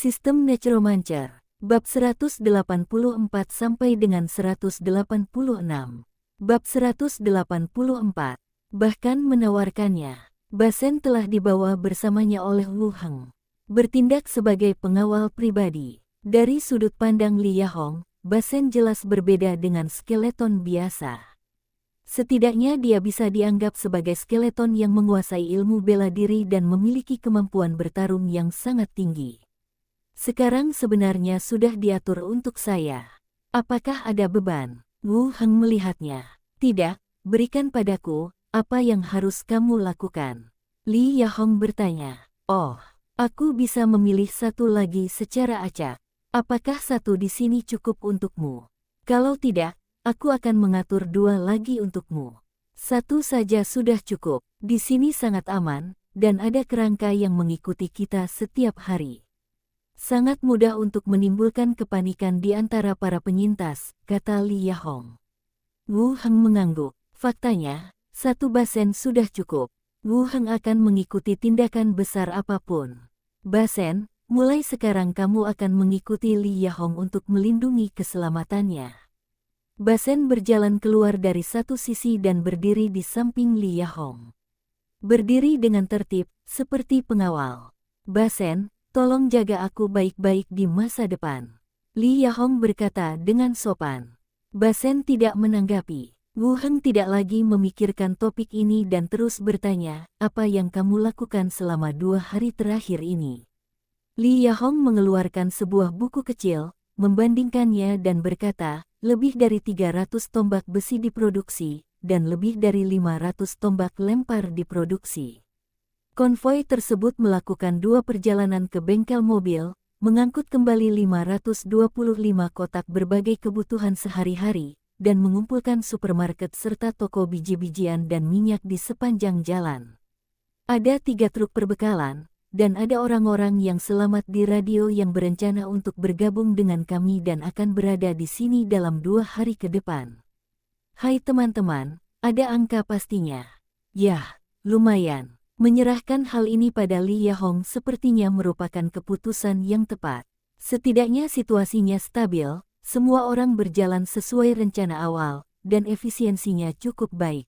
Sistem Necromancer, bab 184 sampai dengan 186. Bab 184, bahkan menawarkannya. Basen telah dibawa bersamanya oleh Wu Heng, bertindak sebagai pengawal pribadi. Dari sudut pandang Li Yahong, Basen jelas berbeda dengan skeleton biasa. Setidaknya dia bisa dianggap sebagai skeleton yang menguasai ilmu bela diri dan memiliki kemampuan bertarung yang sangat tinggi. Sekarang sebenarnya sudah diatur untuk saya. Apakah ada beban? Wu Heng melihatnya. Tidak, berikan padaku, apa yang harus kamu lakukan? Li Yahong bertanya. Oh, aku bisa memilih satu lagi secara acak. Apakah satu di sini cukup untukmu? Kalau tidak, aku akan mengatur dua lagi untukmu. Satu saja sudah cukup. Di sini sangat aman, dan ada kerangka yang mengikuti kita setiap hari. Sangat mudah untuk menimbulkan kepanikan di antara para penyintas, kata Li Yahong. Wu Heng mengangguk. Faktanya, satu basen sudah cukup. Wu Heng akan mengikuti tindakan besar apapun. Basen, mulai sekarang kamu akan mengikuti Li Yahong untuk melindungi keselamatannya. Basen berjalan keluar dari satu sisi dan berdiri di samping Li Yahong. Berdiri dengan tertib, seperti pengawal. Basen, tolong jaga aku baik-baik di masa depan. Li Yahong berkata dengan sopan. Basen tidak menanggapi. Wu Heng tidak lagi memikirkan topik ini dan terus bertanya, apa yang kamu lakukan selama 2 hari terakhir ini? Li Yahong mengeluarkan sebuah buku kecil, membandingkannya dan berkata, lebih dari 300 tombak besi diproduksi, dan lebih dari 500 tombak lempar diproduksi. Konvoi tersebut melakukan 2 perjalanan ke bengkel mobil, mengangkut kembali 525 kotak berbagai kebutuhan sehari-hari, dan mengumpulkan supermarket serta toko biji-bijian dan minyak di sepanjang jalan. Ada 3 truk perbekalan, dan ada orang-orang yang selamat di radio yang berencana untuk bergabung dengan kami dan akan berada di sini dalam 2 hari ke depan. Hai teman-teman, ada angka pastinya. Yah, lumayan. Menyerahkan hal ini pada Li Yahong sepertinya merupakan keputusan yang tepat. Setidaknya situasinya stabil, semua orang berjalan sesuai rencana awal, dan efisiensinya cukup baik.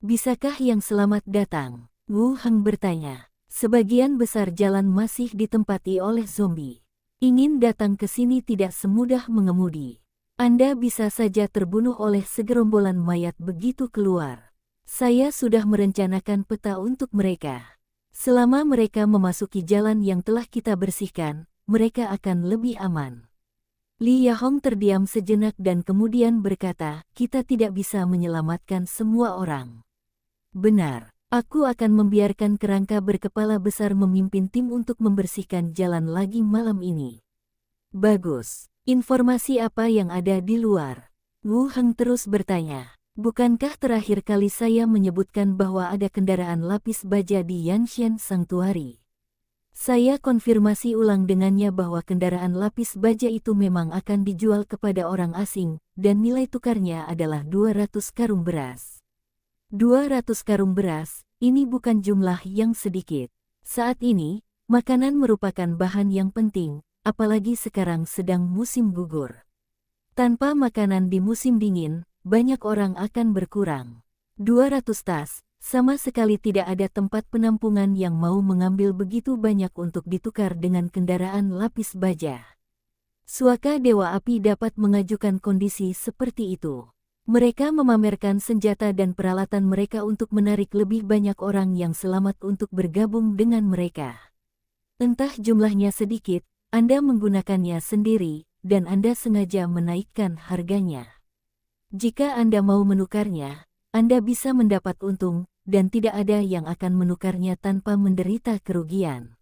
Bisakah yang selamat datang? Wu Heng bertanya. Sebagian besar jalan masih ditempati oleh zombie. Ingin datang ke sini tidak semudah mengemudi. Anda bisa saja terbunuh oleh segerombolan mayat begitu keluar. Saya sudah merencanakan peta untuk mereka. Selama mereka memasuki jalan yang telah kita bersihkan, mereka akan lebih aman. Li Yahong terdiam sejenak dan kemudian berkata, kita tidak bisa menyelamatkan semua orang. Benar, aku akan membiarkan kerangka berkepala besar memimpin tim untuk membersihkan jalan lagi malam ini. Bagus, informasi apa yang ada di luar? Wu Heng terus bertanya. Bukankah terakhir kali saya menyebutkan bahwa ada kendaraan lapis baja di Yanshan Sanctuary? Saya konfirmasi ulang dengannya bahwa kendaraan lapis baja itu memang akan dijual kepada orang asing, dan nilai tukarnya adalah 200 karung beras. 200 karung beras, ini bukan jumlah yang sedikit. Saat ini, makanan merupakan bahan yang penting, apalagi sekarang sedang musim gugur. Tanpa makanan di musim dingin, banyak orang akan berkurang. 200 tas, sama sekali tidak ada tempat penampungan yang mau mengambil begitu banyak untuk ditukar dengan kendaraan lapis baja. Suaka Dewa Api dapat mengajukan kondisi seperti itu. Mereka memamerkan senjata dan peralatan mereka untuk menarik lebih banyak orang yang selamat untuk bergabung dengan mereka. Entah jumlahnya sedikit, Anda menggunakannya sendiri, dan Anda sengaja menaikkan harganya. Jika Anda mau menukarnya, Anda bisa mendapat untung, dan tidak ada yang akan menukarnya tanpa menderita kerugian.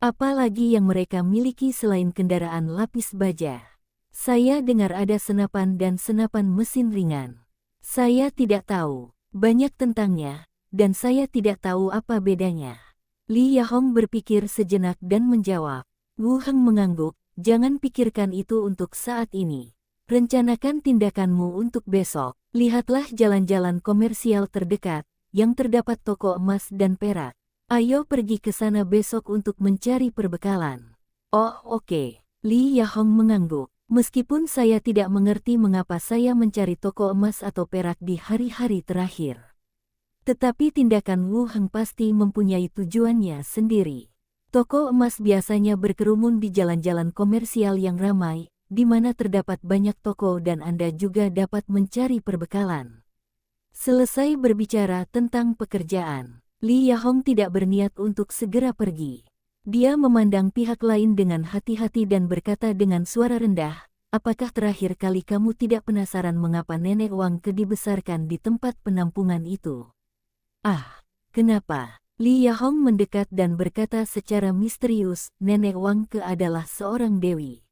Apalagi yang mereka miliki selain kendaraan lapis baja. Saya dengar ada senapan dan senapan mesin ringan. Saya tidak tahu banyak tentangnya, dan saya tidak tahu apa bedanya. Li Yahong berpikir sejenak dan menjawab. Wu Heng mengangguk, jangan pikirkan itu untuk saat ini. Rencanakan tindakanmu untuk besok. Lihatlah jalan-jalan komersial terdekat, yang terdapat toko emas dan perak. Ayo pergi ke sana besok untuk mencari perbekalan. Oh, oke. Li Yahong mengangguk. Meskipun saya tidak mengerti mengapa saya mencari toko emas atau perak di hari-hari terakhir. Tetapi tindakan Wu Heng pasti mempunyai tujuannya sendiri. Toko emas biasanya berkerumun di jalan-jalan komersial yang ramai, di mana terdapat banyak toko dan Anda juga dapat mencari perbekalan. Selesai berbicara tentang pekerjaan, Li Yahong tidak berniat untuk segera pergi. Dia memandang pihak lain dengan hati-hati dan berkata dengan suara rendah, "Apakah terakhir kali kamu tidak penasaran mengapa Nenek Wang Ke dibesarkan di tempat penampungan itu?" "Ah, kenapa?" Li Yahong mendekat dan berkata secara misterius, "Nenek Wang Ke adalah seorang dewi.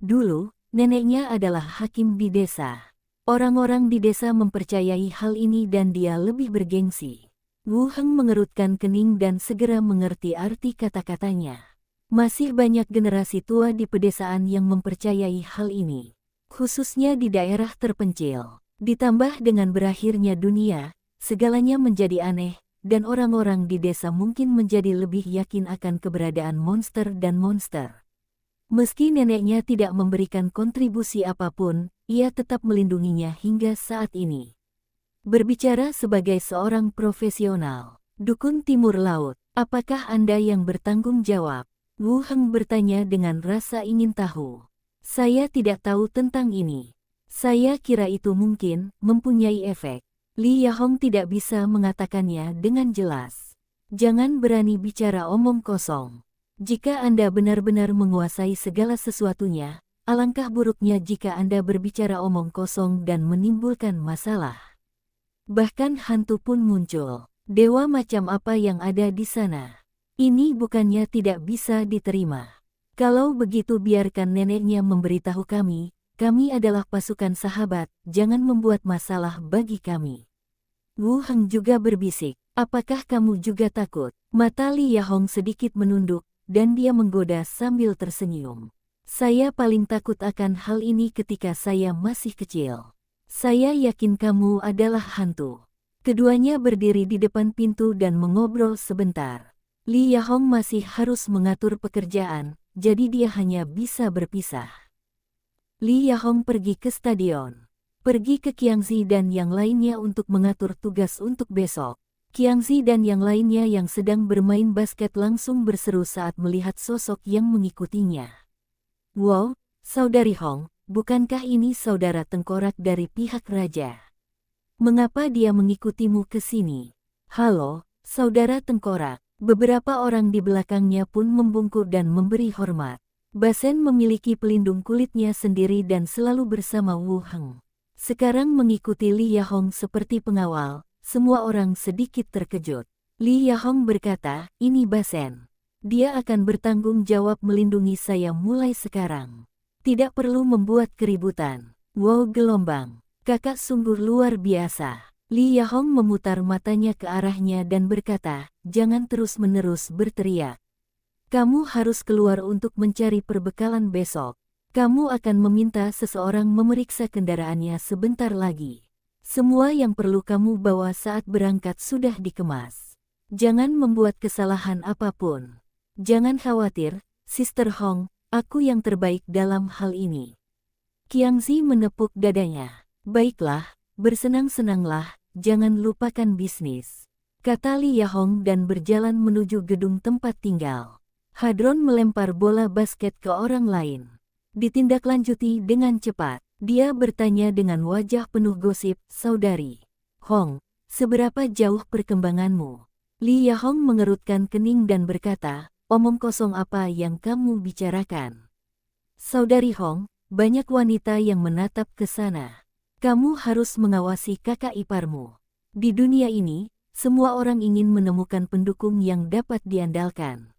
Dulu, neneknya adalah hakim di desa. Orang-orang di desa mempercayai hal ini dan dia lebih bergengsi." Wu Heng mengerutkan kening dan segera mengerti arti kata-katanya. Masih banyak generasi tua di pedesaan yang mempercayai hal ini, khususnya di daerah terpencil. Ditambah dengan berakhirnya dunia, segalanya menjadi aneh, dan orang-orang di desa mungkin menjadi lebih yakin akan keberadaan monster dan monster. Meski neneknya tidak memberikan kontribusi apapun, ia tetap melindunginya hingga saat ini. Berbicara sebagai seorang profesional, dukun timur laut, apakah Anda yang bertanggung jawab? Wu Heng bertanya dengan rasa ingin tahu. Saya tidak tahu tentang ini. Saya kira itu mungkin mempunyai efek. Li Yahong tidak bisa mengatakannya dengan jelas. Jangan berani bicara omong kosong. Jika Anda benar-benar menguasai segala sesuatunya, alangkah buruknya jika Anda berbicara omong kosong dan menimbulkan masalah. Bahkan hantu pun muncul. Dewa macam apa yang ada di sana? Ini bukannya tidak bisa diterima. Kalau begitu biarkan neneknya memberitahu kami adalah pasukan sahabat, jangan membuat masalah bagi kami. Wu Heng juga berbisik, apakah kamu juga takut? Mata Li Yahong sedikit menunduk, dan dia menggoda sambil tersenyum. Saya paling takut akan hal ini ketika saya masih kecil. Saya yakin kamu adalah hantu. Keduanya berdiri di depan pintu dan mengobrol sebentar. Li Yahong masih harus mengatur pekerjaan, jadi dia hanya bisa berpisah. Li Yahong pergi ke stadion. Pergi ke Qiangzi dan yang lainnya untuk mengatur tugas untuk besok. Qiangzi dan yang lainnya yang sedang bermain basket langsung berseru saat melihat sosok yang mengikutinya. "Wow, Saudari Hong, bukankah ini saudara tengkorak dari pihak raja? Mengapa dia mengikutimu ke sini?" "Halo, saudara tengkorak." Beberapa orang di belakangnya pun membungkuk dan memberi hormat. Basen memiliki pelindung kulitnya sendiri dan selalu bersama Wu Heng. Sekarang mengikuti Li Yahong seperti pengawal, semua orang sedikit terkejut. Li Yahong berkata, "Ini Basen. Dia akan bertanggung jawab melindungi saya mulai sekarang. Tidak perlu membuat keributan." "Wow, gelombang. Kakak sungguh luar biasa." Li Yahong memutar matanya ke arahnya dan berkata, "Jangan terus-menerus berteriak. Kamu harus keluar untuk mencari perbekalan besok. Kamu akan meminta seseorang memeriksa kendaraannya sebentar lagi. Semua yang perlu kamu bawa saat berangkat sudah dikemas. Jangan membuat kesalahan apapun. Jangan khawatir, Sister Hong, aku yang terbaik dalam hal ini." Qiangzi menepuk dadanya. "Baiklah, bersenang-senanglah, jangan lupakan bisnis," kata Li Yahong dan berjalan menuju gedung tempat tinggal. Hadron melempar bola basket ke orang lain. Ditindaklanjuti dengan cepat. Dia bertanya dengan wajah penuh gosip, "Saudari Hong, seberapa jauh perkembanganmu?" Li Yahong mengerutkan kening dan berkata, "Omong kosong apa yang kamu bicarakan? Saudari Hong, banyak wanita yang menatap ke sana. Kamu harus mengawasi kakak iparmu. Di dunia ini, semua orang ingin menemukan pendukung yang dapat diandalkan."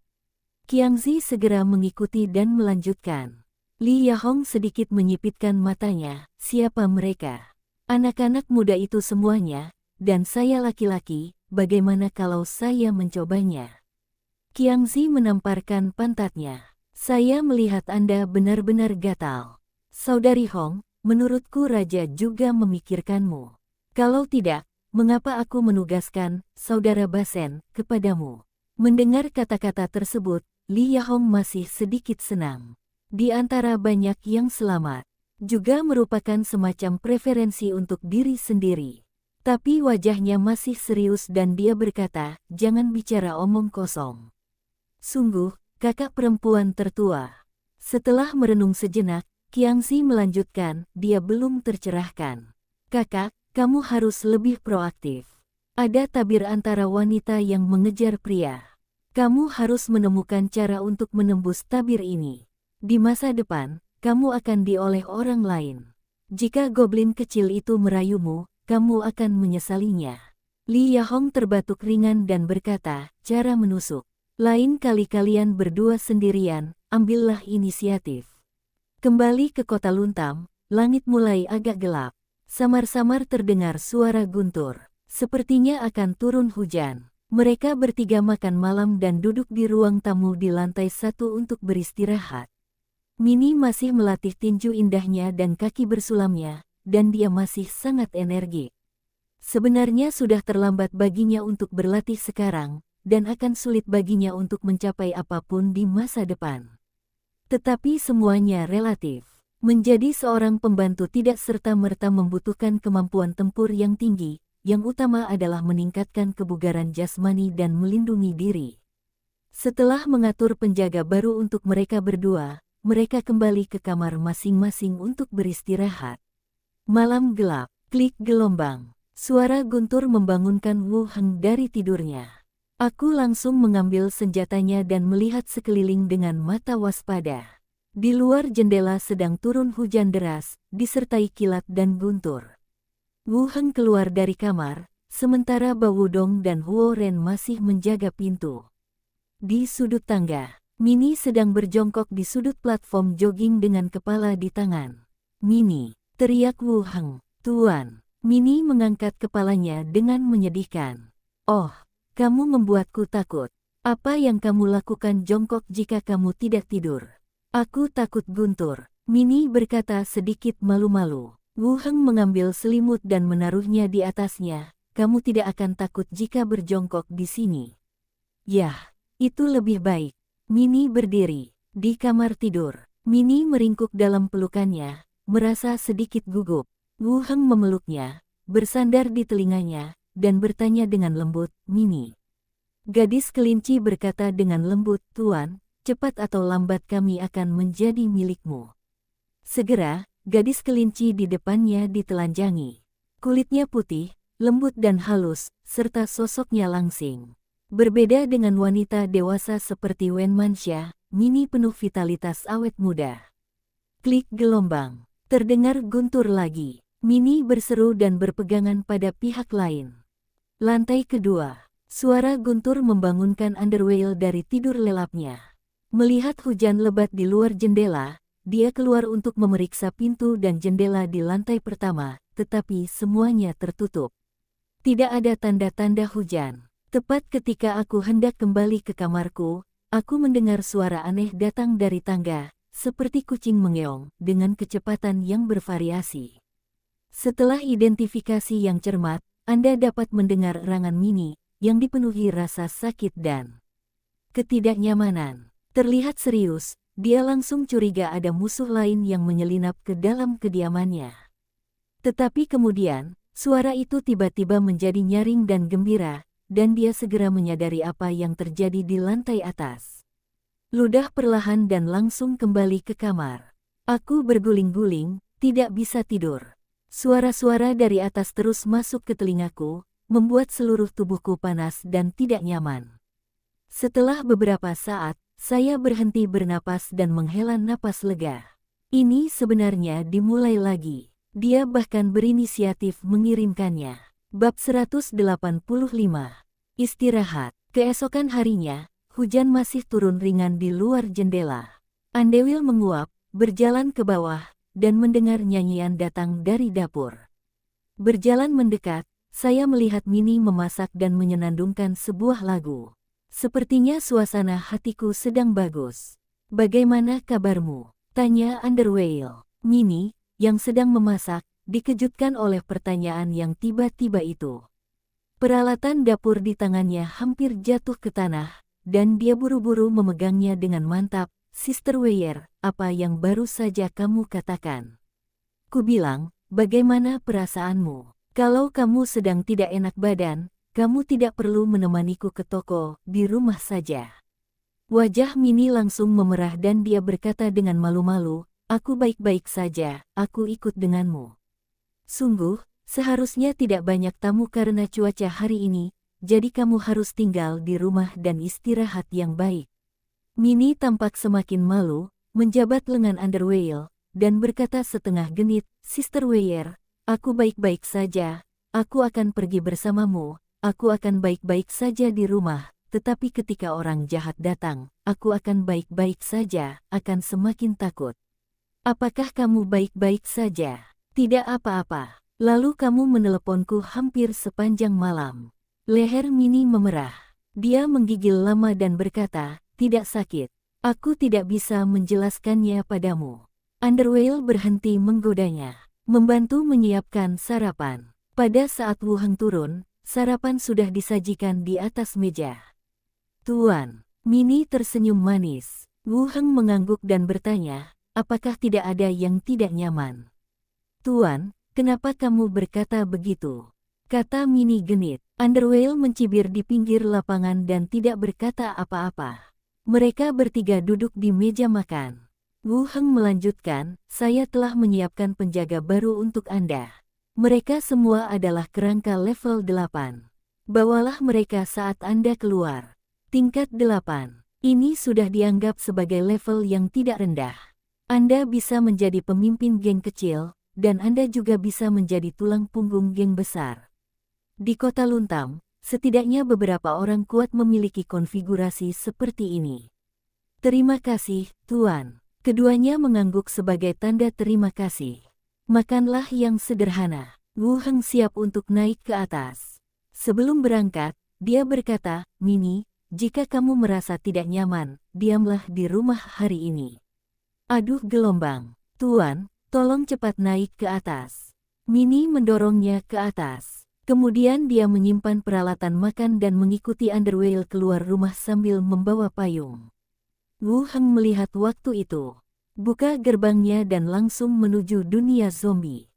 Qiangzi segera mengikuti dan melanjutkan. Li Yahong sedikit menyipitkan matanya, "Siapa mereka? Anak-anak muda itu semuanya, dan saya laki-laki, bagaimana kalau saya mencobanya?" Qiangzi menamparkan pantatnya. "Saya melihat Anda benar-benar gatal. Saudari Hong, menurutku raja juga memikirkanmu. Kalau tidak, mengapa aku menugaskan Saudara Basen kepadamu?" Mendengar kata-kata tersebut, Li Yahong masih sedikit senang. Di antara banyak yang selamat, juga merupakan semacam preferensi untuk diri sendiri. Tapi wajahnya masih serius dan dia berkata, jangan bicara omong kosong. Sungguh, kakak perempuan tertua. Setelah merenung sejenak, Qiangxi melanjutkan, dia belum tercerahkan. Kakak, kamu harus lebih proaktif. Ada tabir antara wanita yang mengejar pria. Kamu harus menemukan cara untuk menembus tabir ini. Di masa depan, kamu akan dioleh orang lain. Jika goblin kecil itu merayumu, kamu akan menyesalinya. Li Yahong terbatuk ringan dan berkata, cara menusuk. Lain kali kalian berdua sendirian, ambillah inisiatif. Kembali ke kota Luntam, langit mulai agak gelap. Samar-samar terdengar suara guntur. Sepertinya akan turun hujan. Mereka bertiga makan malam dan duduk di ruang tamu di lantai 1 untuk beristirahat. Minnie masih melatih tinju indahnya dan kaki bersulamnya, dan dia masih sangat energik. Sebenarnya sudah terlambat baginya untuk berlatih sekarang, dan akan sulit baginya untuk mencapai apapun di masa depan. Tetapi semuanya relatif. Menjadi seorang pembantu tidak serta-merta membutuhkan kemampuan tempur yang tinggi, yang utama adalah meningkatkan kebugaran jasmani dan melindungi diri. Setelah mengatur penjaga baru untuk mereka berdua, mereka kembali ke kamar masing-masing untuk beristirahat. Malam gelap, klik gelombang. Suara guntur membangunkan Wu Heng dari tidurnya. Aku langsung mengambil senjatanya dan melihat sekeliling dengan mata waspada. Di luar jendela sedang turun hujan deras, disertai kilat dan guntur. Wu Heng keluar dari kamar, sementara Bao Wudong dan Huo Ren masih menjaga pintu. Di sudut tangga, Minnie sedang berjongkok di sudut platform jogging dengan kepala di tangan. Minnie, teriak Wu Heng. Tuan. Minnie mengangkat kepalanya dengan menyedihkan. Oh, kamu membuatku takut. Apa yang kamu lakukan jongkok jika kamu tidak tidur? Aku takut guntur. Minnie berkata sedikit malu-malu. Wu Heng mengambil selimut dan menaruhnya di atasnya. Kamu tidak akan takut jika berjongkok di sini. Yah, itu lebih baik. Minnie berdiri di kamar tidur. Minnie meringkuk dalam pelukannya, merasa sedikit gugup. Wu Heng memeluknya, bersandar di telinganya, dan bertanya dengan lembut, Minnie. Gadis kelinci berkata dengan lembut, Tuan, cepat atau lambat kami akan menjadi milikmu. Segera, gadis kelinci di depannya ditelanjangi. Kulitnya putih, lembut dan halus, serta sosoknya langsing. Berbeda dengan wanita dewasa seperti Wen Manxia, Minnie penuh vitalitas awet muda. Klik gelombang. Terdengar guntur lagi. Minnie berseru dan berpegangan pada pihak lain. Lantai kedua. Suara guntur membangunkan Underwhale dari tidur lelapnya. Melihat hujan lebat di luar jendela, dia keluar untuk memeriksa pintu dan jendela di lantai pertama, tetapi semuanya tertutup. Tidak ada tanda-tanda hujan. Tepat ketika aku hendak kembali ke kamarku, aku mendengar suara aneh datang dari tangga, seperti kucing mengeong, dengan kecepatan yang bervariasi. Setelah identifikasi yang cermat, Anda dapat mendengar erangan Minnie, yang dipenuhi rasa sakit dan ketidaknyamanan. Terlihat serius, dia langsung curiga ada musuh lain yang menyelinap ke dalam kediamannya. Tetapi kemudian, suara itu tiba-tiba menjadi nyaring dan gembira, dan dia segera menyadari apa yang terjadi di lantai atas. Ludah perlahan dan langsung kembali ke kamar. Aku berguling-guling, tidak bisa tidur. Suara-suara dari atas terus masuk ke telingaku, membuat seluruh tubuhku panas dan tidak nyaman. Setelah beberapa saat, saya berhenti bernapas dan menghela napas lega. Ini sebenarnya dimulai lagi. Dia bahkan berinisiatif mengirimkannya. Bab 185. Istirahat. Keesokan harinya, hujan masih turun ringan di luar jendela. Underwhale menguap, berjalan ke bawah, dan mendengar nyanyian datang dari dapur. Berjalan mendekat, saya melihat Minnie memasak dan menyenandungkan sebuah lagu. Sepertinya suasana hatiku sedang bagus. Bagaimana kabarmu? Tanya Underwhale. Minnie, yang sedang memasak, dikejutkan oleh pertanyaan yang tiba-tiba itu. Peralatan dapur di tangannya hampir jatuh ke tanah, dan dia buru-buru memegangnya dengan mantap. Sister Weir, apa yang baru saja kamu katakan? Kubilang, bagaimana perasaanmu? Kalau kamu sedang tidak enak badan, kamu tidak perlu menemaniku ke toko, di rumah saja. Wajah Minnie langsung memerah dan dia berkata dengan malu-malu, aku baik-baik saja, aku ikut denganmu. Sungguh, seharusnya tidak banyak tamu karena cuaca hari ini, jadi kamu harus tinggal di rumah dan istirahat yang baik. Minnie tampak semakin malu, menjabat lengan Underwale, dan berkata setengah genit, Sister Weir, aku baik-baik saja, aku akan pergi bersamamu, aku akan baik-baik saja di rumah, tetapi ketika orang jahat datang, aku akan baik-baik saja, akan semakin takut. Apakah kamu baik-baik saja? Tidak apa-apa. Lalu kamu meneleponku hampir sepanjang malam. Leher Minnie memerah. Dia menggigil lama dan berkata, tidak sakit. Aku tidak bisa menjelaskannya padamu. Underwale berhenti menggodanya, membantu menyiapkan sarapan. Pada saat Wu Heng turun, sarapan sudah disajikan di atas meja. Tuan, Minnie tersenyum manis. Wu Heng mengangguk dan bertanya, apakah tidak ada yang tidak nyaman? Tuan, kenapa kamu berkata begitu? Kata Minnie genit. Underwale mencibir di pinggir lapangan dan tidak berkata apa-apa. Mereka bertiga duduk di meja makan. Wu Heng melanjutkan, saya telah menyiapkan penjaga baru untuk Anda. Mereka semua adalah kerangka level 8. Bawalah mereka saat Anda keluar. Tingkat 8. Ini sudah dianggap sebagai level yang tidak rendah. Anda bisa menjadi pemimpin geng kecil, dan Anda juga bisa menjadi tulang punggung geng besar. Di Kota Luntam, setidaknya beberapa orang kuat memiliki konfigurasi seperti ini. Terima kasih, Tuan. Keduanya mengangguk sebagai tanda terima kasih. Makanlah yang sederhana. Wu Heng siap untuk naik ke atas. Sebelum berangkat, dia berkata, Minnie, jika kamu merasa tidak nyaman, diamlah di rumah hari ini. Aduh gelombang. Tuan, tolong cepat naik ke atas. Minnie mendorongnya ke atas. Kemudian dia menyimpan peralatan makan dan mengikuti Underwale keluar rumah sambil membawa payung. Wu Heng melihat waktu itu, buka gerbangnya dan langsung menuju dunia zombie.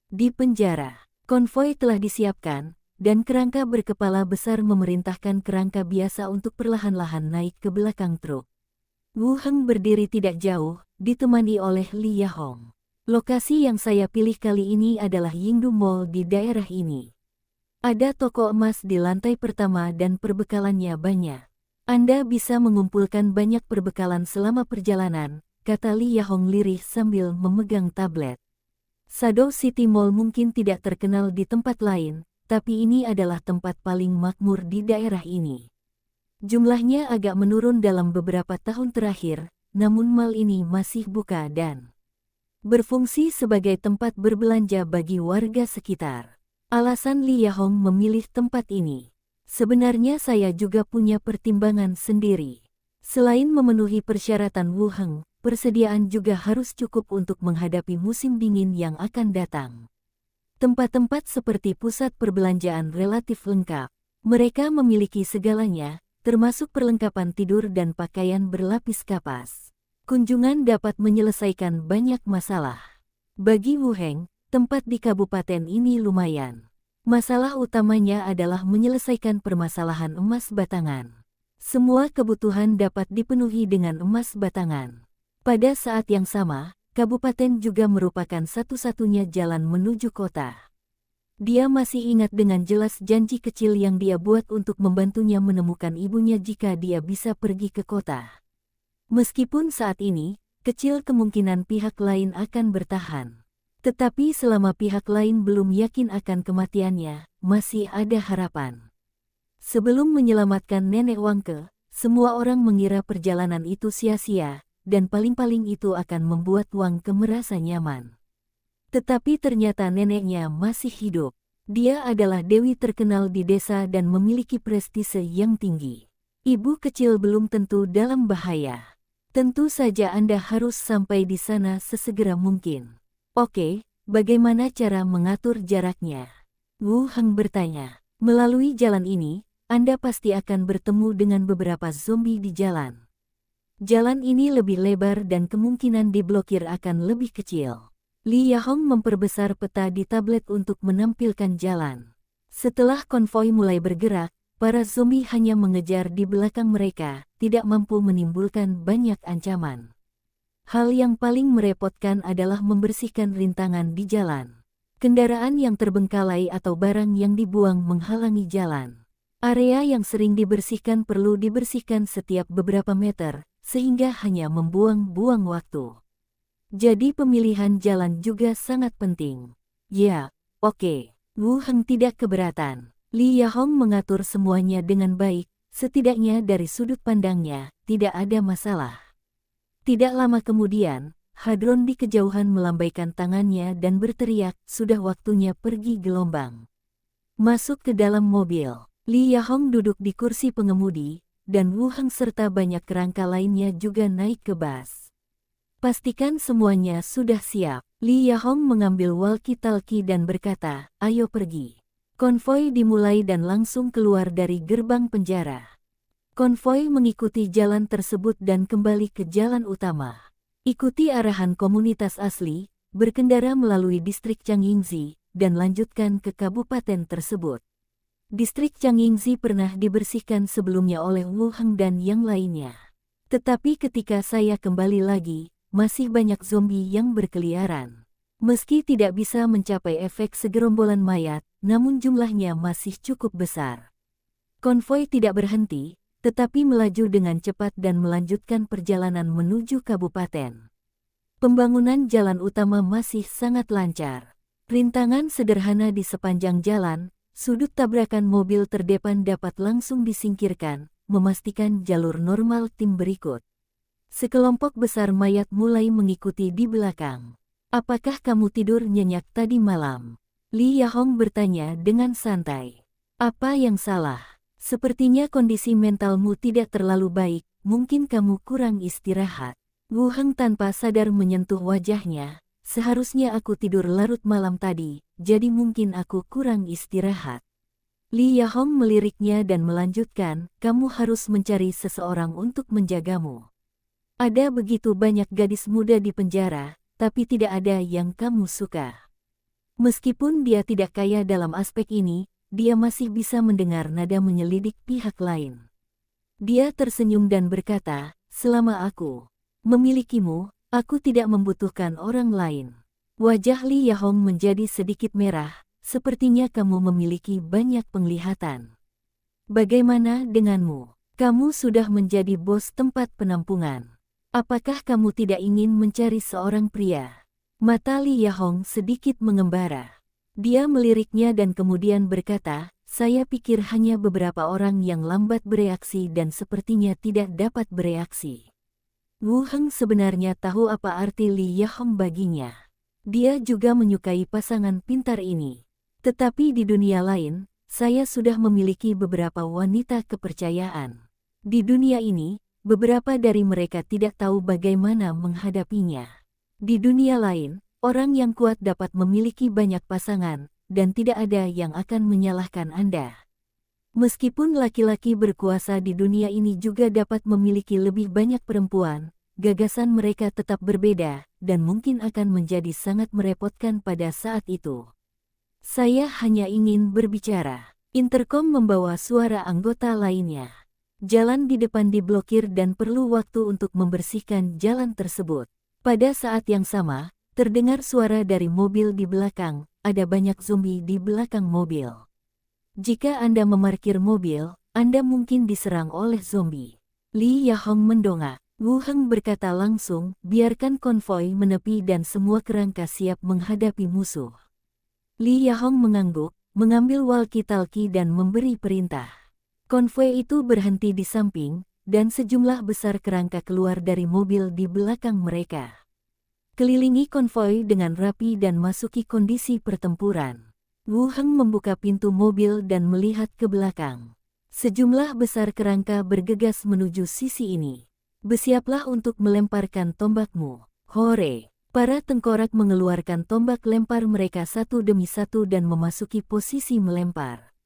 Di penjara, konvoi telah disiapkan, dan kerangka berkepala besar memerintahkan kerangka biasa untuk perlahan-lahan naik ke belakang truk. Wu Heng berdiri tidak jauh, ditemani oleh Li Yahong. Lokasi yang saya pilih kali ini adalah Yingdu Mall di daerah ini. Ada toko emas di lantai pertama dan perbekalannya banyak. Anda bisa mengumpulkan banyak perbekalan selama perjalanan, kata Li Yahong lirih sambil memegang tablet. Shadow City Mall mungkin tidak terkenal di tempat lain, tapi ini adalah tempat paling makmur di daerah ini. Jumlahnya agak menurun dalam beberapa tahun terakhir, namun mall ini masih buka dan berfungsi sebagai tempat berbelanja bagi warga sekitar. Alasan Li Yahong memilih tempat ini. Sebenarnya saya juga punya pertimbangan sendiri. Selain memenuhi persyaratan Wu Heng, persediaan juga harus cukup untuk menghadapi musim dingin yang akan datang. Tempat-tempat seperti pusat perbelanjaan relatif lengkap. Mereka memiliki segalanya, termasuk perlengkapan tidur dan pakaian berlapis kapas. Kunjungan dapat menyelesaikan banyak masalah. Bagi Wu Heng, tempat di kabupaten ini lumayan. Masalah utamanya adalah menyelesaikan permasalahan emas batangan. Semua kebutuhan dapat dipenuhi dengan emas batangan. Pada saat yang sama, kabupaten juga merupakan satu-satunya jalan menuju kota. Dia masih ingat dengan jelas janji kecil yang dia buat untuk membantunya menemukan ibunya jika dia bisa pergi ke kota. Meskipun saat ini, kecil kemungkinan pihak lain akan bertahan. Tetapi selama pihak lain belum yakin akan kematiannya, masih ada harapan. Sebelum menyelamatkan Nenek Wangke, semua orang mengira perjalanan itu sia-sia, dan paling-paling itu akan membuat Wangke merasa nyaman. Tetapi ternyata neneknya masih hidup. Dia adalah dewi terkenal di desa dan memiliki prestise yang tinggi. Ibu kecil belum tentu dalam bahaya. Tentu saja Anda harus sampai di sana sesegera mungkin. Oke, bagaimana cara mengatur jaraknya? Wu Heng bertanya. Melalui jalan ini, Anda pasti akan bertemu dengan beberapa zombie di jalan. Jalan ini lebih lebar dan kemungkinan diblokir akan lebih kecil. Li Yahong memperbesar peta di tablet untuk menampilkan jalan. Setelah konvoi mulai bergerak, para zombie hanya mengejar di belakang mereka, tidak mampu menimbulkan banyak ancaman. Hal yang paling merepotkan adalah membersihkan rintangan di jalan. Kendaraan yang terbengkalai atau barang yang dibuang menghalangi jalan. Area yang sering dibersihkan perlu dibersihkan setiap beberapa meter, sehingga hanya membuang-buang waktu. Jadi pemilihan jalan juga sangat penting. Ya, oke. Wu Heng tidak keberatan. Li Yahong mengatur semuanya dengan baik, setidaknya dari sudut pandangnya, tidak ada masalah. Tidak lama kemudian, hadron di kejauhan melambaikan tangannya dan berteriak, sudah waktunya pergi gelombang. Masuk ke dalam mobil. Li Yahong duduk di kursi pengemudi, dan Wu Heng serta banyak kerangka lainnya juga naik ke bas. Pastikan semuanya sudah siap. Li Yahong mengambil walkie-talkie dan berkata, ayo pergi. Konvoi dimulai dan langsung keluar dari gerbang penjara. Konvoi mengikuti jalan tersebut dan kembali ke jalan utama. Ikuti arahan komunitas asli, berkendara melalui distrik Changyingzi, dan lanjutkan ke kabupaten tersebut. Distrik Changyingzi pernah dibersihkan sebelumnya oleh Wu Heng dan yang lainnya. Tetapi ketika saya kembali lagi, masih banyak zombie yang berkeliaran. Meski tidak bisa mencapai efek segerombolan mayat, namun jumlahnya masih cukup besar. Konvoi tidak berhenti, tetapi melaju dengan cepat dan melanjutkan perjalanan menuju kabupaten. Pembangunan jalan utama masih sangat lancar. Rintangan sederhana di sepanjang jalan, sudut tabrakan mobil terdepan dapat langsung disingkirkan, memastikan jalur normal tim berikut. Sekelompok besar mayat mulai mengikuti di belakang. Apakah kamu tidur nyenyak tadi malam? Li Yahong bertanya dengan santai. Apa yang salah? Sepertinya kondisi mentalmu tidak terlalu baik, mungkin kamu kurang istirahat. Wu Heng tanpa sadar menyentuh wajahnya, seharusnya aku tidur larut malam tadi, jadi mungkin aku kurang istirahat. Li Yahong meliriknya dan melanjutkan, kamu harus mencari seseorang untuk menjagamu. Ada begitu banyak gadis muda di penjara, tapi tidak ada yang kamu suka. Meskipun dia tidak kaya dalam aspek ini, dia masih bisa mendengar nada menyelidik pihak lain. Dia tersenyum dan berkata, selama aku memilikimu, aku tidak membutuhkan orang lain. Wajah Li Yahong menjadi sedikit merah, sepertinya kamu memiliki banyak penglihatan. Bagaimana denganmu? Kamu sudah menjadi bos tempat penampungan. Apakah kamu tidak ingin mencari seorang pria? Mata Li Yahong sedikit mengembara. Dia meliriknya dan kemudian berkata, saya pikir hanya beberapa orang yang lambat bereaksi dan sepertinya tidak dapat bereaksi. Wu Heng sebenarnya tahu apa arti Li Yahong baginya. Dia juga menyukai pasangan pintar ini. Tetapi di dunia lain, saya sudah memiliki beberapa wanita kepercayaan. Di dunia ini, beberapa dari mereka tidak tahu bagaimana menghadapinya. Di dunia lain, orang yang kuat dapat memiliki banyak pasangan, dan tidak ada yang akan menyalahkan Anda. Meskipun laki-laki berkuasa di dunia ini juga dapat memiliki lebih banyak perempuan, gagasan mereka tetap berbeda, dan mungkin akan menjadi sangat merepotkan pada saat itu. Saya hanya ingin berbicara. Interkom membawa suara anggota lainnya. Jalan di depan diblokir dan perlu waktu untuk membersihkan jalan tersebut. Pada saat yang sama, terdengar suara dari mobil di belakang, ada banyak zombie di belakang mobil. Jika Anda memarkir mobil, Anda mungkin diserang oleh zombie. Li Yahong mendongak. Wu Heng berkata langsung, biarkan konvoi menepi dan semua kerangka siap menghadapi musuh. Li Yahong mengangguk, mengambil walkie-talkie dan memberi perintah. Konvoi itu berhenti di samping, dan sejumlah besar kerangka keluar dari mobil di belakang mereka. Kelilingi konvoi dengan rapi dan masuki kondisi pertempuran. Wu Heng membuka pintu mobil dan melihat ke belakang. Sejumlah besar kerangka bergegas menuju sisi ini. Bersiaplah untuk melemparkan tombakmu. Hore! Para tengkorak mengeluarkan tombak lempar mereka satu demi satu dan memasuki posisi melempar.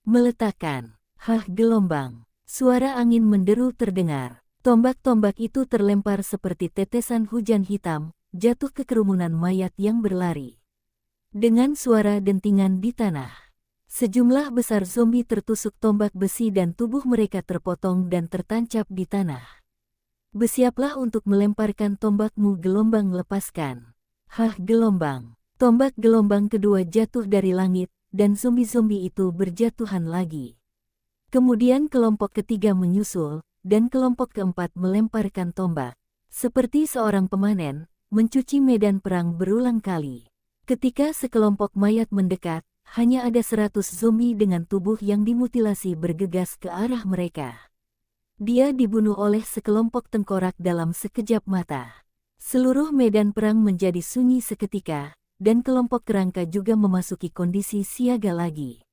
Meletakkan. Hah, gelombang. Suara angin menderu terdengar. Tombak-tombak itu terlempar seperti tetesan hujan hitam, jatuh ke kerumunan mayat yang berlari. Dengan suara dentingan di tanah, sejumlah besar zombie tertusuk tombak besi dan tubuh mereka terpotong dan tertancap di tanah. Bersiaplah untuk melemparkan tombakmu, gelombang, lepaskan. Hah, gelombang. Tombak gelombang kedua jatuh dari langit, dan zombie-zombie itu berjatuhan lagi. Kemudian kelompok ketiga menyusul, dan kelompok keempat melemparkan tombak. Seperti seorang pemanen, mencuci medan perang berulang kali. Ketika sekelompok mayat mendekat, hanya ada 100 zombie dengan tubuh yang dimutilasi bergegas ke arah mereka. Dia dibunuh oleh sekelompok tengkorak dalam sekejap mata. Seluruh medan perang menjadi sunyi seketika, dan kelompok kerangka juga memasuki kondisi siaga lagi.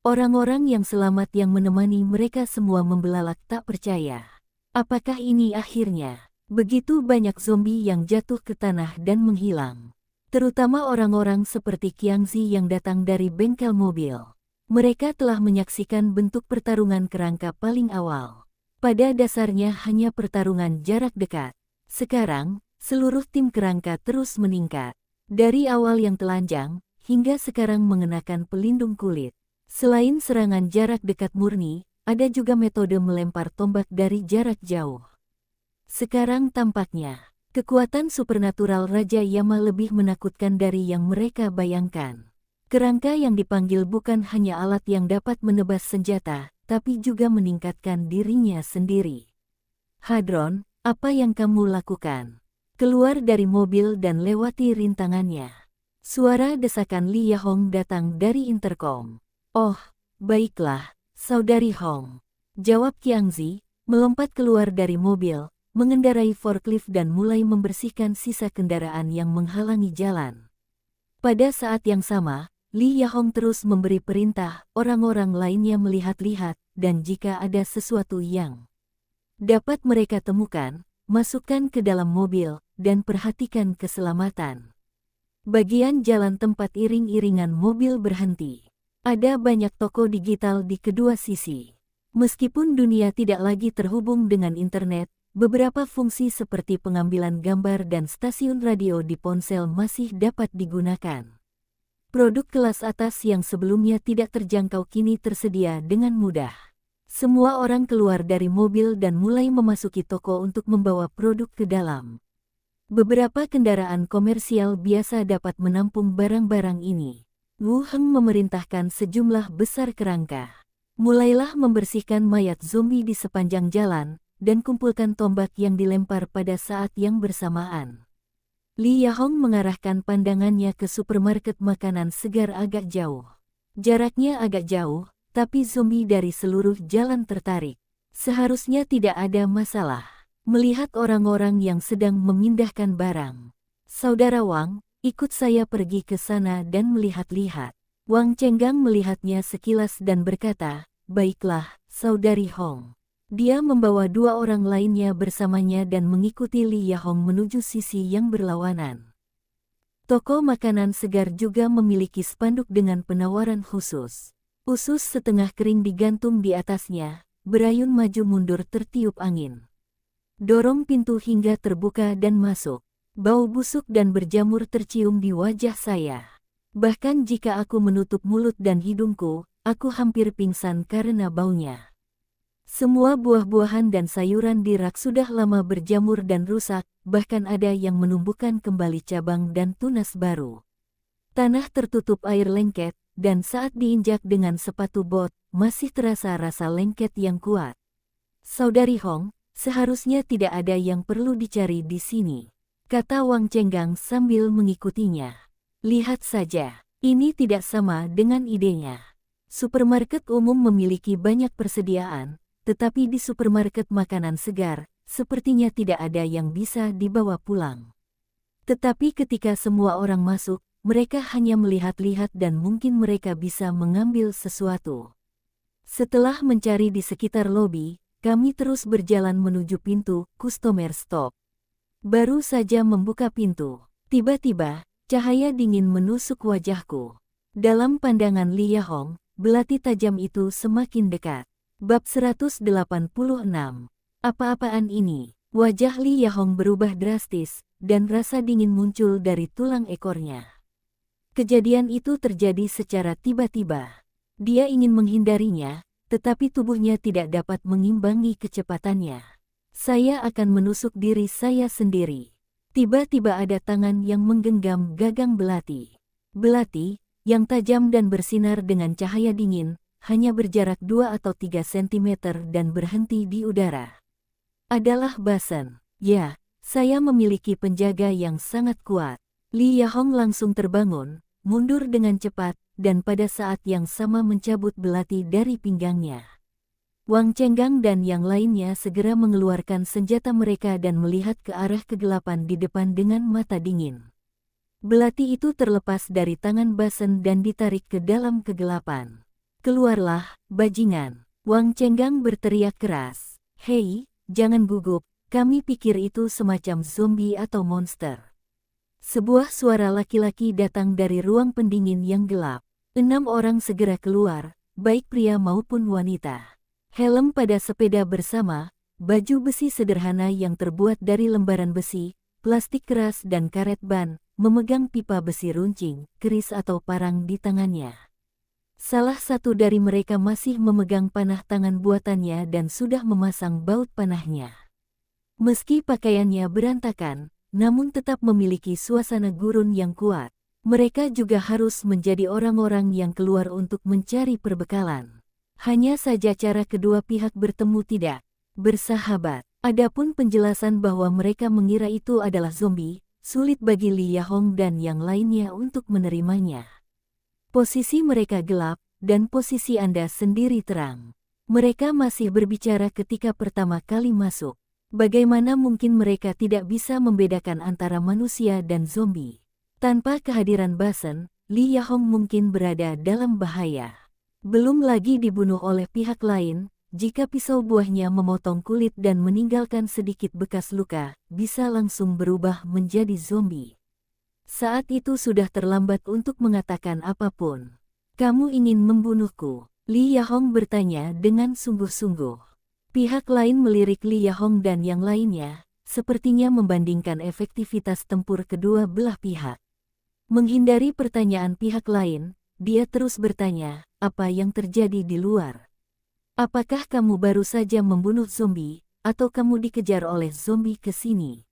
Orang-orang yang selamat yang menemani mereka semua membelalak tak percaya. Apakah ini akhirnya? Begitu banyak zombie yang jatuh ke tanah dan menghilang. Terutama orang-orang seperti Qiangzi yang datang dari bengkel mobil. Mereka telah menyaksikan bentuk pertarungan kerangka paling awal. Pada dasarnya hanya pertarungan jarak dekat. Sekarang, seluruh tim kerangka terus meningkat. Dari awal yang telanjang, hingga sekarang mengenakan pelindung kulit. Selain serangan jarak dekat murni, ada juga metode melempar tombak dari jarak jauh. Sekarang tampaknya, kekuatan supernatural Raja Yama lebih menakutkan dari yang mereka bayangkan. Kerangka yang dipanggil bukan hanya alat yang dapat menebas senjata, tapi juga meningkatkan dirinya sendiri. Hadron, apa yang kamu lakukan? Keluar dari mobil dan lewati rintangannya. Suara desakan Li Yahong datang dari interkom. Oh, baiklah, Saudari Hong. Jawab Qiangzi, melompat keluar dari mobil, mengendarai forklift dan mulai membersihkan sisa kendaraan yang menghalangi jalan. Pada saat yang sama, Li Yahong terus memberi perintah, orang-orang lainnya melihat-lihat, dan jika ada sesuatu yang dapat mereka temukan, masukkan ke dalam mobil, dan perhatikan keselamatan. Bagian jalan tempat iring-iringan mobil berhenti. Ada banyak toko digital di kedua sisi. Meskipun dunia tidak lagi terhubung dengan internet, beberapa fungsi seperti pengambilan gambar dan stasiun radio di ponsel masih dapat digunakan. Produk kelas atas yang sebelumnya tidak terjangkau kini tersedia dengan mudah. Semua orang keluar dari mobil dan mulai memasuki toko untuk membawa produk ke dalam. Beberapa kendaraan komersial biasa dapat menampung barang-barang ini. Wu Heng memerintahkan sejumlah besar kerangka. Mulailah membersihkan mayat zombie di sepanjang jalan, dan kumpulkan tombak yang dilempar pada saat yang bersamaan. Li Yahong mengarahkan pandangannya ke supermarket makanan segar agak jauh. Jaraknya agak jauh, tapi zombie dari seluruh jalan tertarik. Seharusnya tidak ada masalah. Melihat orang-orang yang sedang memindahkan barang. Saudara Wang, ikut saya pergi ke sana dan melihat-lihat. Wang Chenggang melihatnya sekilas dan berkata, baiklah, Saudari Hong. Dia membawa dua orang lainnya bersamanya dan mengikuti Li Yahong menuju sisi yang berlawanan. Toko makanan segar juga memiliki spanduk dengan penawaran khusus. Usus setengah kering digantung di atasnya, berayun maju mundur tertiup angin. Dorong pintu hingga terbuka dan masuk. Bau busuk dan berjamur tercium di wajah saya. Bahkan jika aku menutup mulut dan hidungku, aku hampir pingsan karena baunya. Semua buah-buahan dan sayuran di rak sudah lama berjamur dan rusak, bahkan ada yang menumbuhkan kembali cabang dan tunas baru. Tanah tertutup air lengket, dan saat diinjak dengan sepatu bot, masih terasa rasa lengket yang kuat. Saudari Hong, seharusnya tidak ada yang perlu dicari di sini. Kata Wang Chenggang sambil mengikutinya. Lihat saja, ini tidak sama dengan idenya. Supermarket umum memiliki banyak persediaan, tetapi di supermarket makanan segar, sepertinya tidak ada yang bisa dibawa pulang. Tetapi ketika semua orang masuk, mereka hanya melihat-lihat dan mungkin mereka bisa mengambil sesuatu. Setelah mencari di sekitar lobi, kami terus berjalan menuju pintu customer stop. Baru saja membuka pintu, tiba-tiba, cahaya dingin menusuk wajahku. Dalam pandangan Li Yahong, belati tajam itu semakin dekat. Bab 186. Apa-apaan ini? Wajah Li Yahong berubah drastis, dan rasa dingin muncul dari tulang ekornya. Kejadian itu terjadi secara tiba-tiba. Dia ingin menghindarinya, tetapi tubuhnya tidak dapat mengimbangi kecepatannya. Saya akan menusuk diri saya sendiri. Tiba-tiba ada tangan yang menggenggam gagang belati. Belati, yang tajam dan bersinar dengan cahaya dingin, hanya berjarak 2 atau 3 cm dan berhenti di udara. Adalah Basen. Ya, saya memiliki penjaga yang sangat kuat. Li Yahong langsung terbangun, mundur dengan cepat, dan pada saat yang sama mencabut belati dari pinggangnya. Wang Cenggang dan yang lainnya segera mengeluarkan senjata mereka dan melihat ke arah kegelapan di depan dengan mata dingin. Belati itu terlepas dari tangan Basen dan ditarik ke dalam kegelapan. Keluarlah, bajingan. Wang Cenggang berteriak keras. Hei, jangan gugup, kami pikir itu semacam zombie atau monster. Sebuah suara laki-laki datang dari ruang pendingin yang gelap. 6 orang segera keluar, baik pria maupun wanita. Helm pada sepeda bersama, baju besi sederhana yang terbuat dari lembaran besi, plastik keras dan karet ban, memegang pipa besi runcing, keris atau parang di tangannya. Salah satu dari mereka masih memegang panah tangan buatannya dan sudah memasang baut panahnya. Meski pakaiannya berantakan, namun tetap memiliki suasana gurun yang kuat. Mereka juga harus menjadi orang-orang yang keluar untuk mencari perbekalan. Hanya saja cara kedua pihak bertemu tidak bersahabat. Adapun penjelasan bahwa mereka mengira itu adalah zombie, sulit bagi Li Yahong dan yang lainnya untuk menerimanya. Posisi mereka gelap, dan posisi Anda sendiri terang. Mereka masih berbicara ketika pertama kali masuk. Bagaimana mungkin mereka tidak bisa membedakan antara manusia dan zombie? Tanpa kehadiran Basen, Li Yahong mungkin berada dalam bahaya. Belum lagi dibunuh oleh pihak lain, jika pisau buahnya memotong kulit dan meninggalkan sedikit bekas luka, bisa langsung berubah menjadi zombie. Saat itu sudah terlambat untuk mengatakan apapun. Kamu ingin membunuhku? Li Yahong bertanya dengan sungguh-sungguh. Pihak lain melirik Li Yahong dan yang lainnya, sepertinya membandingkan efektivitas tempur kedua belah pihak. Menghindari pertanyaan pihak lain, dia terus bertanya, apa yang terjadi di luar? Apakah kamu baru saja membunuh zombie, atau kamu dikejar oleh zombie ke sini?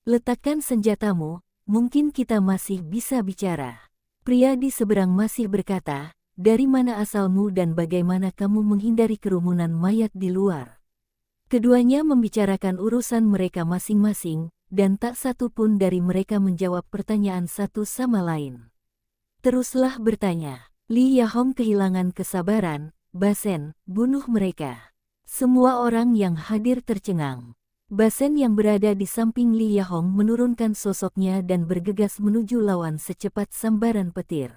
Letakkan senjatamu. Mungkin kita masih bisa bicara. Pria di seberang masih berkata, dari mana asalmu dan bagaimana kamu menghindari kerumunan mayat di luar? Keduanya membicarakan urusan mereka masing-masing, dan tak satu pun dari mereka menjawab pertanyaan satu sama lain. Teruslah bertanya. Li Yahong kehilangan kesabaran. Basen, bunuh mereka. Semua orang yang hadir tercengang. Basen yang berada di samping Li Yahong menurunkan sosoknya dan bergegas menuju lawan secepat sambaran petir.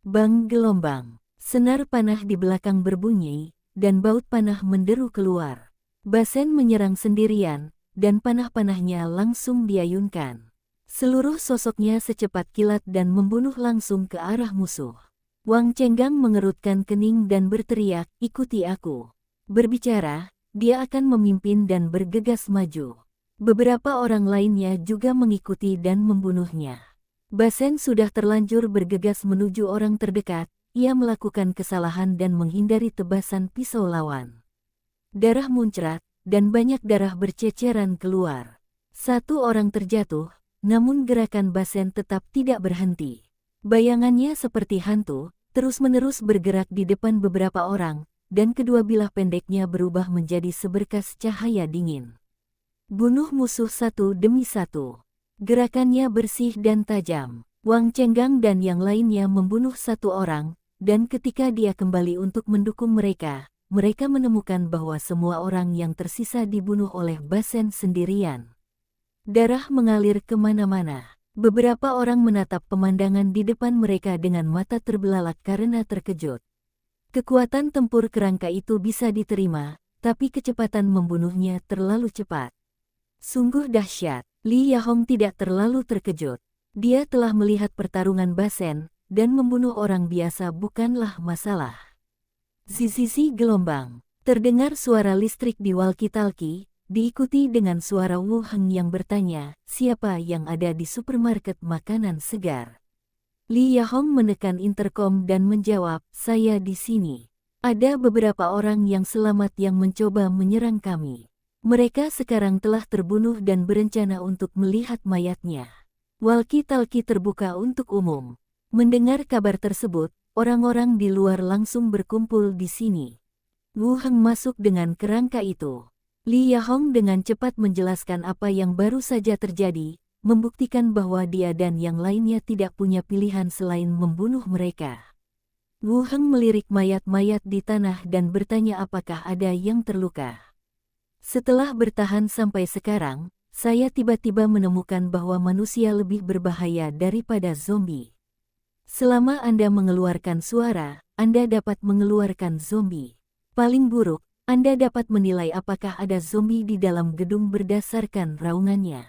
Bang gelombang. Senar panah di belakang berbunyi, dan baut panah menderu keluar. Basen menyerang sendirian, dan panah-panahnya langsung diayunkan. Seluruh sosoknya secepat kilat dan membunuh langsung ke arah musuh. Wang Cenggang mengerutkan kening dan berteriak, ikuti aku. Berbicara, dia akan memimpin dan bergegas maju. Beberapa orang lainnya juga mengikuti dan membunuhnya. Basen sudah terlanjur bergegas menuju orang terdekat, ia melakukan kesalahan dan menghindari tebasan pisau lawan. Darah muncrat, dan banyak darah berceceran keluar. Satu orang terjatuh, namun gerakan Basen tetap tidak berhenti. Bayangannya seperti hantu, terus-menerus bergerak di depan beberapa orang, dan kedua bilah pendeknya berubah menjadi seberkas cahaya dingin. Bunuh musuh satu demi satu. Gerakannya bersih dan tajam. Wang Cenggang dan yang lainnya membunuh satu orang, dan ketika dia kembali untuk mendukung mereka, mereka menemukan bahwa semua orang yang tersisa dibunuh oleh Basen sendirian. Darah mengalir kemana-mana. Beberapa orang menatap pemandangan di depan mereka dengan mata terbelalak karena terkejut. Kekuatan tempur kerangka itu bisa diterima, tapi kecepatan membunuhnya terlalu cepat. Sungguh dahsyat. Li Yahong tidak terlalu terkejut. Dia telah melihat pertarungan Basen, dan membunuh orang biasa bukanlah masalah. Zizizi gelombang. Terdengar suara listrik di walkie-talkie, diikuti dengan suara Wu Heng yang bertanya, siapa yang ada di supermarket makanan segar. Li Yahong menekan interkom dan menjawab, saya di sini. Ada beberapa orang yang selamat yang mencoba menyerang kami. Mereka sekarang telah terbunuh dan berencana untuk melihat mayatnya. Walkie-talkie terbuka untuk umum. Mendengar kabar tersebut, orang-orang di luar langsung berkumpul di sini. Wu Heng masuk dengan kerangka itu. Li Yahong dengan cepat menjelaskan apa yang baru saja terjadi, membuktikan bahwa dia dan yang lainnya tidak punya pilihan selain membunuh mereka. Wu Heng melirik mayat-mayat di tanah dan bertanya apakah ada yang terluka. Setelah bertahan sampai sekarang, saya tiba-tiba menemukan bahwa manusia lebih berbahaya daripada zombie. Selama Anda mengeluarkan suara, Anda dapat mengeluarkan zombie. Paling buruk, Anda dapat menilai apakah ada zombie di dalam gedung berdasarkan raungannya.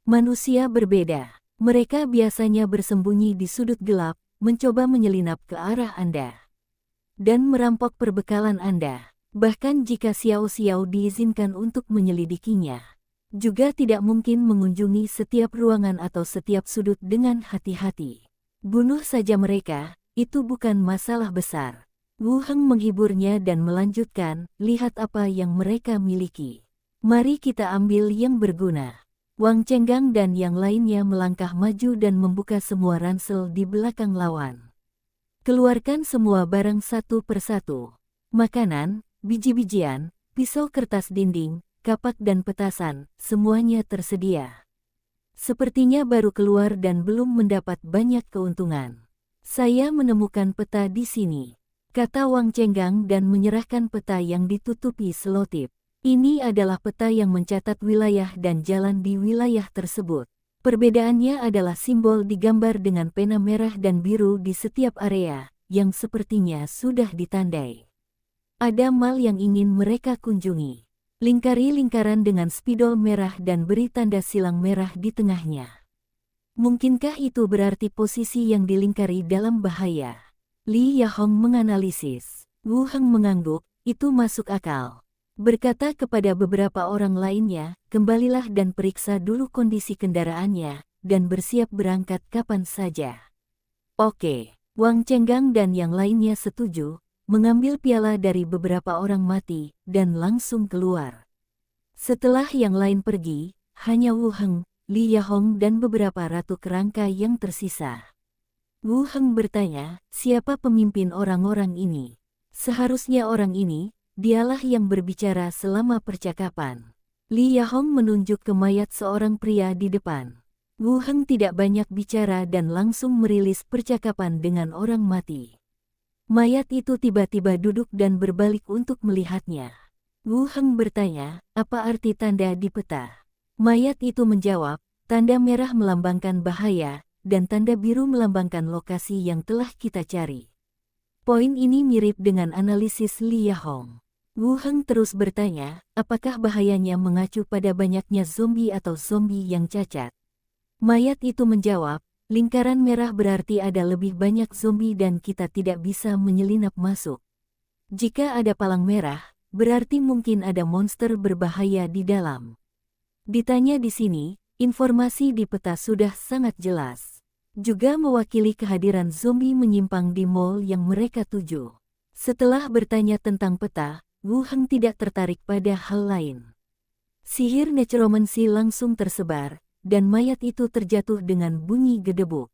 Manusia berbeda. Mereka biasanya bersembunyi di sudut gelap, mencoba menyelinap ke arah Anda dan merampok perbekalan Anda. Bahkan jika Xiao-Xiao diizinkan untuk menyelidikinya, juga tidak mungkin mengunjungi setiap ruangan atau setiap sudut dengan hati-hati. Bunuh saja mereka, itu bukan masalah besar. Wu Heng menghiburnya dan melanjutkan, lihat apa yang mereka miliki. Mari kita ambil yang berguna. Wang Chenggang dan yang lainnya melangkah maju dan membuka semua ransel di belakang lawan. Keluarkan semua barang satu persatu. Makanan, biji-bijian, pisau kertas dinding, kapak dan petasan, semuanya tersedia. Sepertinya baru keluar dan belum mendapat banyak keuntungan. Saya menemukan peta di sini, kata Wang Chenggang dan menyerahkan peta yang ditutupi selotip. Ini adalah peta yang mencatat wilayah dan jalan di wilayah tersebut. Perbedaannya adalah simbol digambar dengan pena merah dan biru di setiap area, yang sepertinya sudah ditandai. Ada mal yang ingin mereka kunjungi. Lingkari lingkaran dengan spidol merah dan beri tanda silang merah di tengahnya. Mungkinkah itu berarti posisi yang dilingkari dalam bahaya? Li Yahong menganalisis. Wu Heng mengangguk, itu masuk akal. Berkata kepada beberapa orang lainnya, kembalilah dan periksa dulu kondisi kendaraannya, dan bersiap berangkat kapan saja. Oke, Wang Chenggang dan yang lainnya setuju, mengambil piala dari beberapa orang mati, dan langsung keluar. Setelah yang lain pergi, hanya Wu Heng, Li Yahong dan beberapa ratu kerangka yang tersisa. Wu Heng bertanya, siapa pemimpin orang-orang ini? Seharusnya orang ini, dialah yang berbicara selama percakapan. Li Yahong menunjuk ke mayat seorang pria di depan. Wu Heng tidak banyak bicara dan langsung merilis percakapan dengan orang mati. Mayat itu tiba-tiba duduk dan berbalik untuk melihatnya. Wu Heng bertanya, apa arti tanda di peta? Mayat itu menjawab, tanda merah melambangkan bahaya, dan tanda biru melambangkan lokasi yang telah kita cari. Poin ini mirip dengan analisis Li Yahong. Wu Heng terus bertanya, apakah bahayanya mengacu pada banyaknya zombie atau zombie yang cacat? Mayat itu menjawab, lingkaran merah berarti ada lebih banyak zombie dan kita tidak bisa menyelinap masuk. Jika ada palang merah, berarti mungkin ada monster berbahaya di dalam. Ditanya di sini, informasi di peta sudah sangat jelas. Juga mewakili kehadiran zombie menyimpang di mall yang mereka tuju. Setelah bertanya tentang peta, Wu Heng tidak tertarik pada hal lain. Sihir necromancy langsung tersebar, dan mayat itu terjatuh dengan bunyi gedebuk.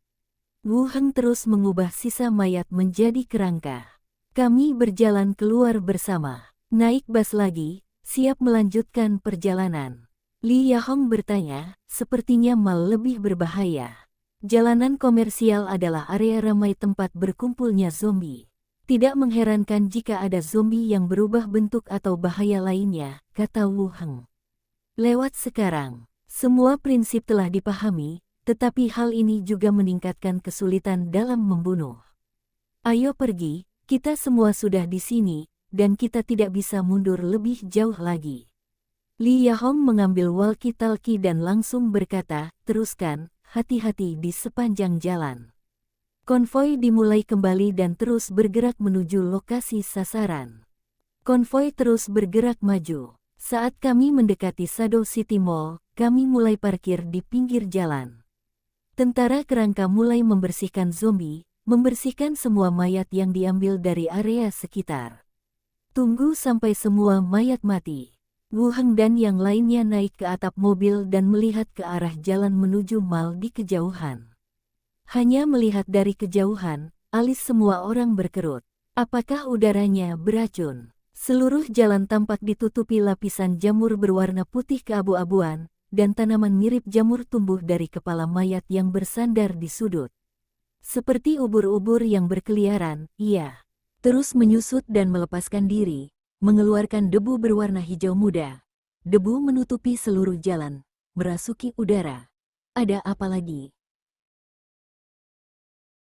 Wu Heng terus mengubah sisa mayat menjadi kerangka. Kami berjalan keluar bersama. Naik bas lagi, siap melanjutkan perjalanan. Li Yahong bertanya, sepertinya mal lebih berbahaya. Jalanan komersial adalah area ramai tempat berkumpulnya zombie. Tidak mengherankan jika ada zombie yang berubah bentuk atau bahaya lainnya, kata Wu Heng. Lewat sekarang. Semua prinsip telah dipahami, tetapi hal ini juga meningkatkan kesulitan dalam membunuh. Ayo pergi, kita semua sudah di sini, dan kita tidak bisa mundur lebih jauh lagi. Li Yahong mengambil walkie-talkie dan langsung berkata, teruskan, hati-hati di sepanjang jalan. Konvoi dimulai kembali dan terus bergerak menuju lokasi sasaran. Konvoi terus bergerak maju. Saat kami mendekati Shadow City Mall, kami mulai parkir di pinggir jalan. Tentara kerangka mulai membersihkan zombie, membersihkan semua mayat yang diambil dari area sekitar. Tunggu sampai semua mayat mati. Wu Heng dan yang lainnya naik ke atap mobil dan melihat ke arah jalan menuju mall di kejauhan. Hanya melihat dari kejauhan, alis semua orang berkerut. Apakah udaranya beracun? Seluruh jalan tampak ditutupi lapisan jamur berwarna putih keabu-abuan, dan tanaman mirip jamur tumbuh dari kepala mayat yang bersandar di sudut. Seperti ubur-ubur yang berkeliaran, ia terus menyusut dan melepaskan diri, mengeluarkan debu berwarna hijau muda. Debu menutupi seluruh jalan, merasuki udara. Ada apa lagi?